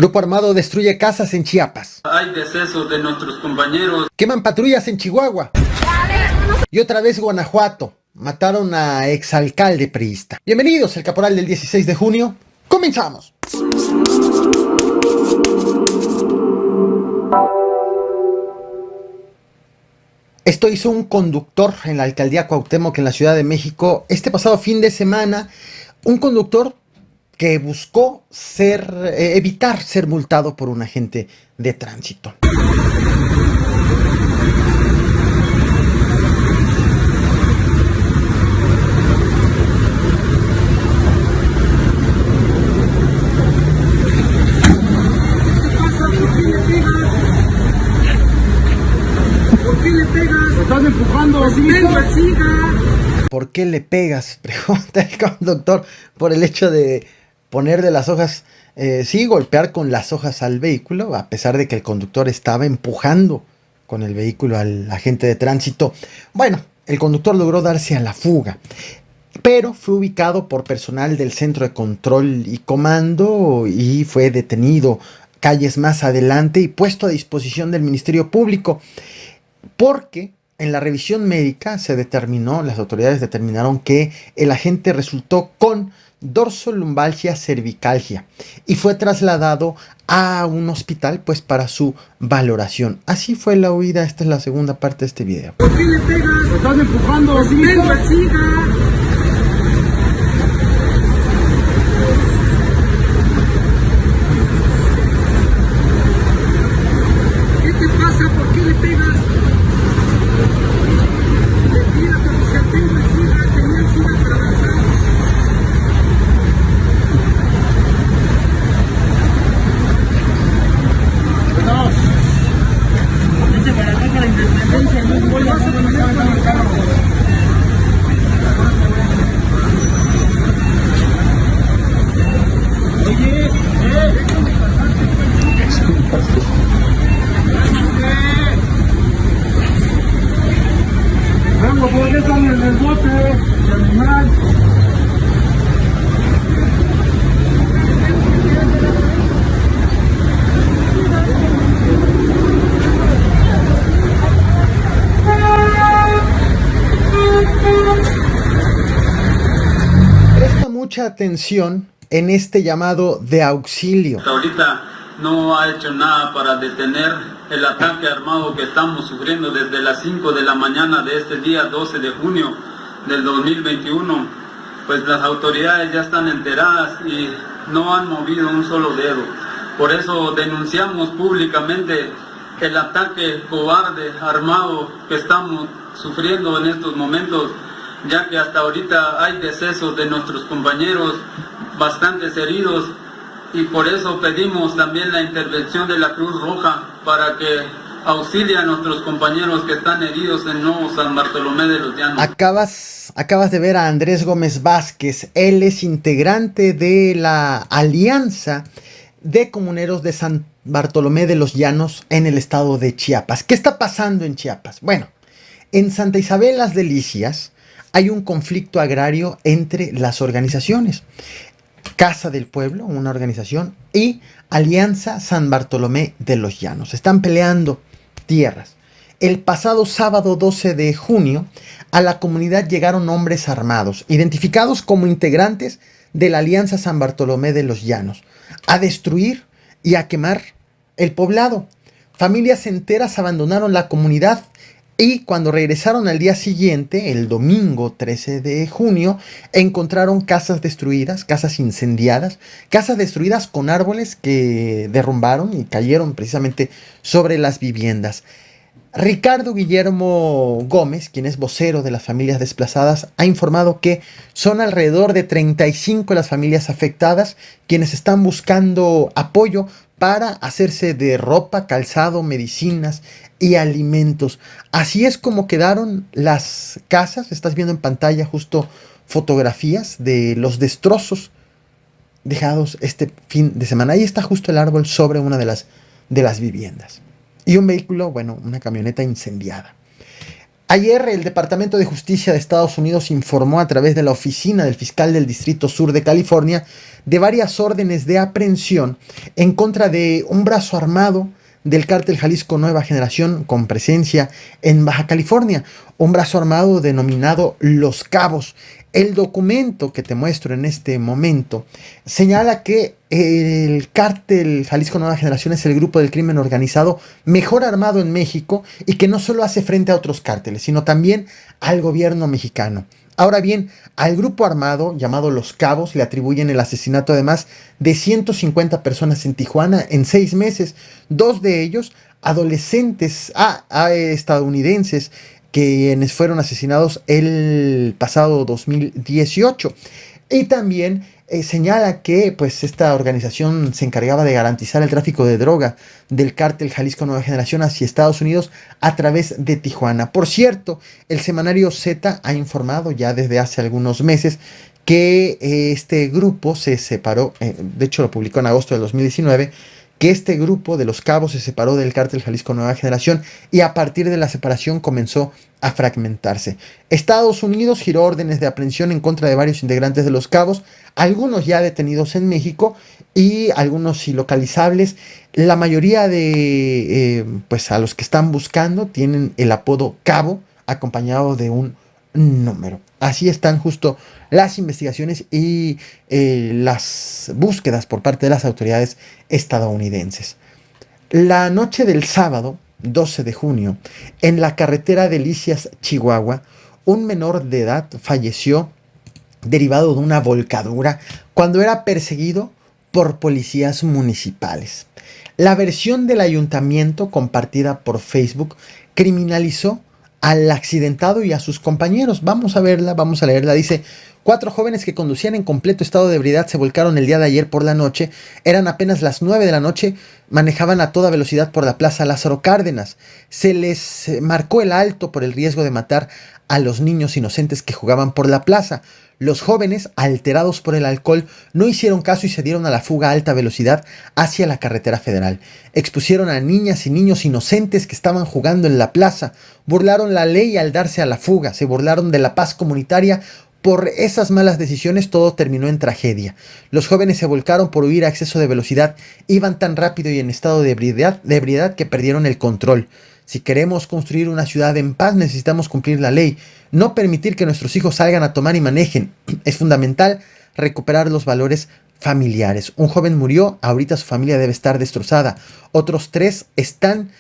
Grupo armado destruye casas en Chiapas. Hay decesos de nuestros compañeros. Queman patrullas en Chihuahua. Y otra vez Guanajuato. Mataron a exalcalde priista. Bienvenidos al Caporal del 16 de junio. ¡Comenzamos! Esto hizo un conductor en la alcaldía Cuauhtémoc en la Ciudad de México este pasado fin de semana. Un conductor que buscó evitar ser multado por un agente de tránsito. ¿Por qué le pegas? ¡Me estás empujando! ¿Por qué le pegas? Pregunta el conductor por el hecho de poner de las hojas, golpear con las hojas al vehículo, a pesar de que el conductor estaba empujando con el vehículo al agente de tránsito. Bueno, el conductor logró darse a la fuga, pero fue ubicado por personal del Centro de Control y Comando y fue detenido calles más adelante y puesto a disposición del Ministerio Público, porque en la revisión médica las autoridades determinaron que el agente resultó con dorsolumbalgia cervicalgia y fue trasladado a un hospital para su valoración. Así fue la huida. Esta es la segunda parte de este video. ¿Por qué le pegas? ¡Me estás empujando! ¿Qué te pasa? ¿Por qué le pegas? ¿Por qué están en el bote? Animal. Presta mucha atención en este llamado de auxilio. Hasta ahorita no ha hecho nada para detener el ataque armado que estamos sufriendo desde las 5 de la mañana de este día 12 de junio del 2021. Pues las autoridades ya están enteradas y no han movido un solo dedo. Por eso denunciamos públicamente el ataque cobarde armado que estamos sufriendo en estos momentos, ya que hasta ahorita hay decesos de nuestros compañeros, bastantes heridos, y por eso pedimos también la intervención de la Cruz Roja para que auxilie a nuestros compañeros que están heridos en Nuevo San Bartolomé de los Llanos. Acabas de ver a Andrés Gómez Vázquez. Él es integrante de la Alianza de Comuneros de San Bartolomé de los Llanos en el estado de Chiapas. ¿Qué está pasando en Chiapas? Bueno, en Santa Isabel Las Delicias hay un conflicto agrario entre las organizaciones. Casa del Pueblo, una organización, y Alianza San Bartolomé de los Llanos. Están peleando tierras. El pasado sábado 12 de junio, a la comunidad llegaron hombres armados, identificados como integrantes de la Alianza San Bartolomé de los Llanos, a destruir y a quemar el poblado. Familias enteras abandonaron la comunidad y cuando regresaron al día siguiente, el domingo 13 de junio, encontraron casas destruidas, casas incendiadas, casas destruidas con árboles que derrumbaron y cayeron precisamente sobre las viviendas. Ricardo Guillermo Gómez, quien es vocero de las familias desplazadas, ha informado que son alrededor de 35 las familias afectadas quienes están buscando apoyo para hacerse de ropa, calzado, medicinas y alimentos. Así es como quedaron las casas. Estás viendo en pantalla justo fotografías de los destrozos dejados este fin de semana. Ahí está justo el árbol sobre una de las viviendas. Y un vehículo, una camioneta incendiada. Ayer el Departamento de Justicia de Estados Unidos informó a través de la oficina del fiscal del Distrito Sur de California de varias órdenes de aprehensión en contra de un brazo armado del cártel Jalisco Nueva Generación con presencia en Baja California, un brazo armado denominado Los Cabos. El documento que te muestro en este momento señala que el cártel Jalisco Nueva Generación es el grupo del crimen organizado mejor armado en México y que no solo hace frente a otros cárteles, sino también al gobierno mexicano. Ahora bien, al grupo armado llamado Los Cabos le atribuyen el asesinato de más de 150 personas en Tijuana en 6 meses, 2 de ellos adolescentes estadounidenses, quienes fueron asesinados el pasado 2018. Y también señala que pues esta organización se encargaba de garantizar el tráfico de droga del cártel Jalisco Nueva Generación hacia Estados Unidos a través de Tijuana. Por cierto, el semanario Z ha informado ya desde hace algunos meses que este grupo se separó, de hecho lo publicó en agosto del 2019, que este grupo de Los Cabos se separó del cártel Jalisco Nueva Generación y a partir de la separación comenzó a fragmentarse. Estados Unidos giró órdenes de aprehensión en contra de varios integrantes de Los Cabos, algunos ya detenidos en México y algunos ilocalizables. La mayoría de pues a los que están buscando tienen el apodo Cabo acompañado de un número. Así están justo las investigaciones y las búsquedas por parte de las autoridades estadounidenses. La noche del sábado 12 de junio, en la carretera Delicias, Chihuahua, un menor de edad falleció derivado de una volcadura cuando era perseguido por policías municipales. La versión del ayuntamiento compartida por Facebook criminalizó al accidentado y a sus compañeros. Vamos a verla, vamos a leerla. Dice: 4 jóvenes que conducían en completo estado de ebriedad se volcaron el día de ayer por la noche. Eran apenas las 9 de la noche. Manejaban a toda velocidad por la Plaza Lázaro Cárdenas. Se les marcó el alto por el riesgo de matar a los niños inocentes que jugaban por la plaza. Los jóvenes, alterados por el alcohol, no hicieron caso y se dieron a la fuga a alta velocidad hacia la carretera federal. Expusieron a niñas y niños inocentes que estaban jugando en la plaza. Burlaron la ley al darse a la fuga. Se burlaron de la paz comunitaria. Por esas malas decisiones todo terminó en tragedia. Los jóvenes se volcaron por huir a exceso de velocidad. Iban tan rápido y en estado de ebriedad que perdieron el control. Si queremos construir una ciudad en paz, necesitamos cumplir la ley. No permitir que nuestros hijos salgan a tomar y manejen. Es fundamental recuperar los valores familiares. Un joven murió, ahorita su familia debe estar destrozada. Otros 3 están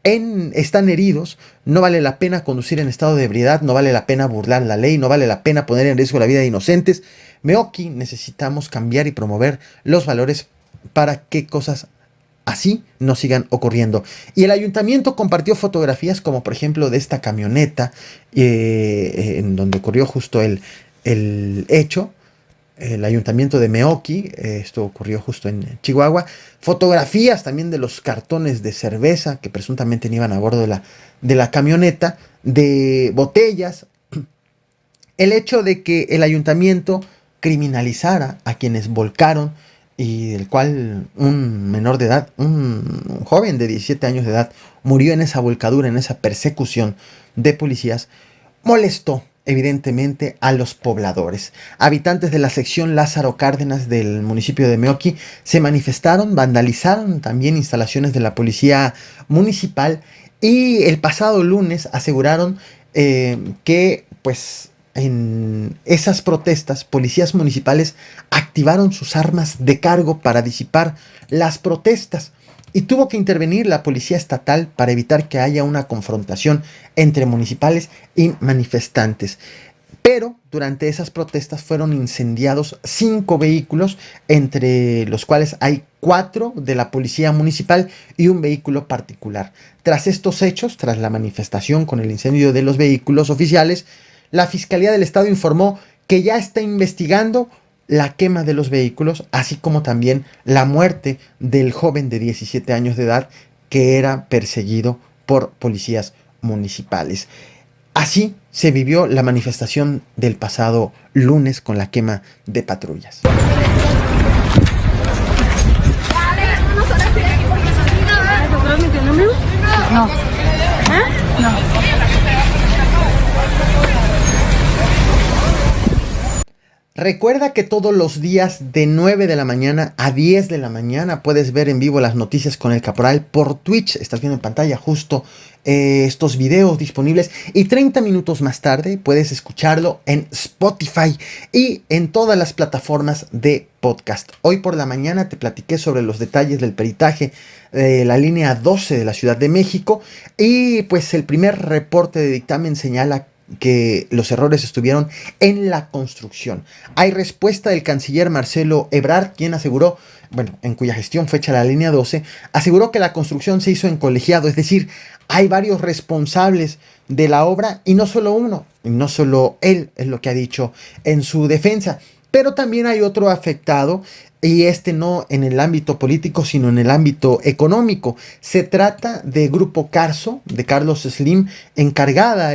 heridos. No vale la pena conducir en estado de ebriedad, no vale la pena burlar la ley, no vale la pena poner en riesgo la vida de inocentes. Meoki, necesitamos cambiar y promover los valores para que cosas así no sigan ocurriendo. Y el ayuntamiento compartió fotografías como por ejemplo de esta camioneta en donde ocurrió justo el hecho. El ayuntamiento de Meoki, esto ocurrió justo en Chihuahua. Fotografías también de los cartones de cerveza que presuntamente iban a bordo de la camioneta, de botellas. El hecho de que el ayuntamiento criminalizara a quienes volcaron y del cual un menor de edad, un joven de 17 años de edad, murió en esa volcadura, en esa persecución de policías, molestó evidentemente a los pobladores. Habitantes de la sección Lázaro Cárdenas del municipio de Meoki se manifestaron, vandalizaron también instalaciones de la policía municipal y el pasado lunes aseguraron que pues en esas protestas policías municipales activaron sus armas de cargo para disipar las protestas. Y tuvo que intervenir la policía estatal para evitar que haya una confrontación entre municipales y manifestantes. Pero durante esas protestas fueron incendiados 5 vehículos, entre los cuales hay 4 de la policía municipal y un vehículo particular. Tras estos hechos, tras la manifestación con el incendio de los vehículos oficiales, la Fiscalía del Estado informó que ya está investigando la quema de los vehículos, así como también la muerte del joven de 17 años de edad que era perseguido por policías municipales. Así se vivió la manifestación del pasado lunes con la quema de patrullas. No. ¿Eh? No. Recuerda que todos los días de 9 de la mañana a 10 de la mañana puedes ver en vivo las noticias con el Caporal por Twitch. Estás viendo en pantalla justo estos videos disponibles, y 30 minutos más tarde puedes escucharlo en Spotify y en todas las plataformas de podcast. Hoy por la mañana te platiqué sobre los detalles del peritaje de la línea 12 de la Ciudad de México, y pues el primer reporte de dictamen señala que los errores estuvieron en la construcción. Hay respuesta del canciller Marcelo Ebrard, quien aseguró, en cuya gestión fue hecha la línea 12, aseguró que la construcción se hizo en colegiado, es decir, hay varios responsables de la obra y no solo uno, y no solo él, es lo que ha dicho en su defensa, pero también hay otro afectado, y no en el ámbito político, sino en el ámbito económico. Se trata de Grupo Carso, de Carlos Slim, encargada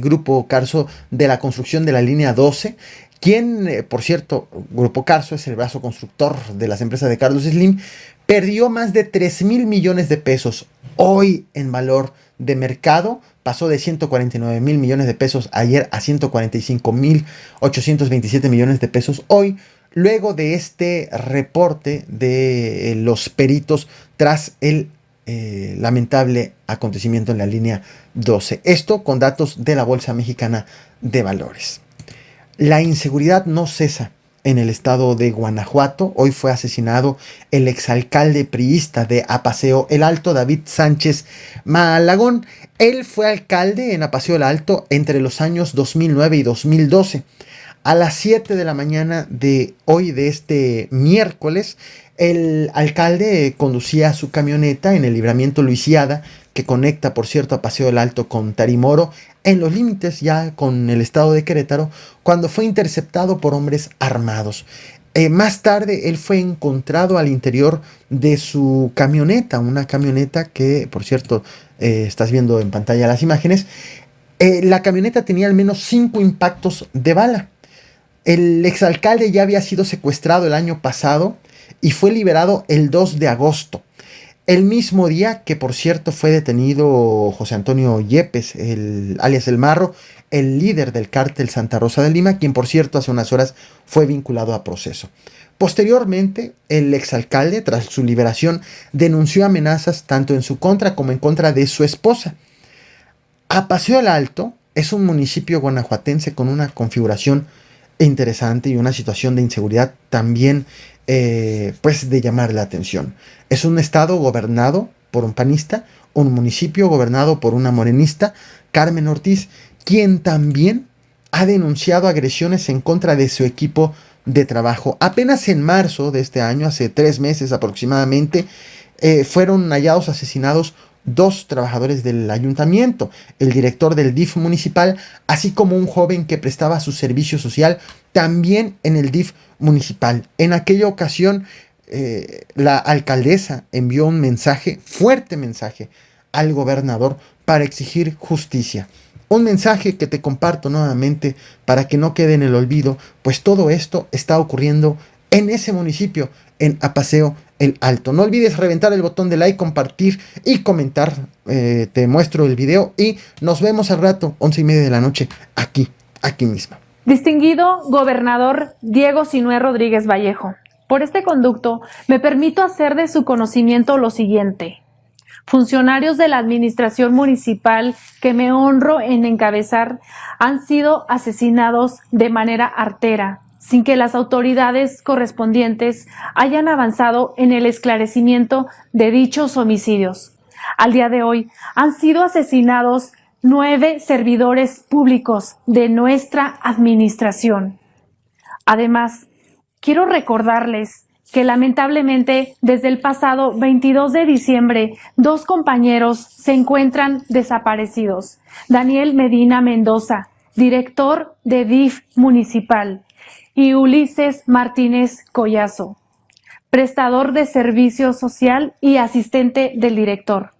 Grupo Carso de la construcción de la línea 12, quien, por cierto, Grupo Carso es el brazo constructor de las empresas de Carlos Slim, perdió más de 3,000 millones de pesos hoy en valor de mercado. Pasó de 149,000 millones de pesos ayer a 145,827 millones de pesos hoy, luego de este reporte de los peritos tras el lamentable acontecimiento en la línea 12. Esto con datos de la Bolsa Mexicana de Valores. La inseguridad no cesa en el estado de Guanajuato. Hoy fue asesinado el exalcalde priista de Apaseo el Alto, David Sánchez Malagón. Él fue alcalde en Apaseo el Alto entre los años 2009 y 2012. A las 7 de la mañana de hoy, de este miércoles, el alcalde conducía su camioneta en el libramiento Luisiada, que conecta, por cierto, a Paseo del Alto con Tarimoro, en los límites ya con el estado de Querétaro, cuando fue interceptado por hombres armados. Más tarde, él fue encontrado al interior de su camioneta, una camioneta que, por cierto, estás viendo en pantalla las imágenes. La camioneta tenía al menos 5 impactos de bala. El exalcalde ya había sido secuestrado el año pasado y fue liberado el 2 de agosto. El mismo día que, por cierto, fue detenido José Antonio Yepes, alias El Marro, el líder del cártel Santa Rosa de Lima, quien, por cierto, hace unas horas fue vinculado a proceso. Posteriormente, el exalcalde, tras su liberación, denunció amenazas tanto en su contra como en contra de su esposa. Apaseo el Alto es un municipio guanajuatense con una configuración interesante y una situación de inseguridad también pues de llamar la atención. Es un estado gobernado por un panista, un municipio gobernado por una morenista, Carmen Ortiz, quien también ha denunciado agresiones en contra de su equipo de trabajo. Apenas en marzo de este año, hace 3 meses aproximadamente, fueron hallados asesinados 2 trabajadores del ayuntamiento, el director del DIF municipal, así como un joven que prestaba su servicio social también en el DIF municipal. En aquella ocasión, la alcaldesa envió un mensaje, fuerte mensaje, al gobernador para exigir justicia. Un mensaje que te comparto nuevamente para que no quede en el olvido, pues todo esto está ocurriendo en ese municipio, en Apaseo el Alto. No olvides reventar el botón de like, compartir y comentar. Te muestro el video y nos vemos al rato, 11:30 de la noche, aquí mismo. Distinguido gobernador Diego Sinúe Rodríguez Vallejo, por este conducto me permito hacer de su conocimiento lo siguiente. Funcionarios de la administración municipal que me honro en encabezar han sido asesinados de manera artera, sin que las autoridades correspondientes hayan avanzado en el esclarecimiento de dichos homicidios. Al día de hoy han sido asesinados 9 servidores públicos de nuestra administración. Además, quiero recordarles que lamentablemente desde el pasado 22 de diciembre 2 compañeros se encuentran desaparecidos. Daniel Medina Mendoza, director de DIF municipal, y Ulises Martínez Collazo, prestador de servicio social y asistente del director.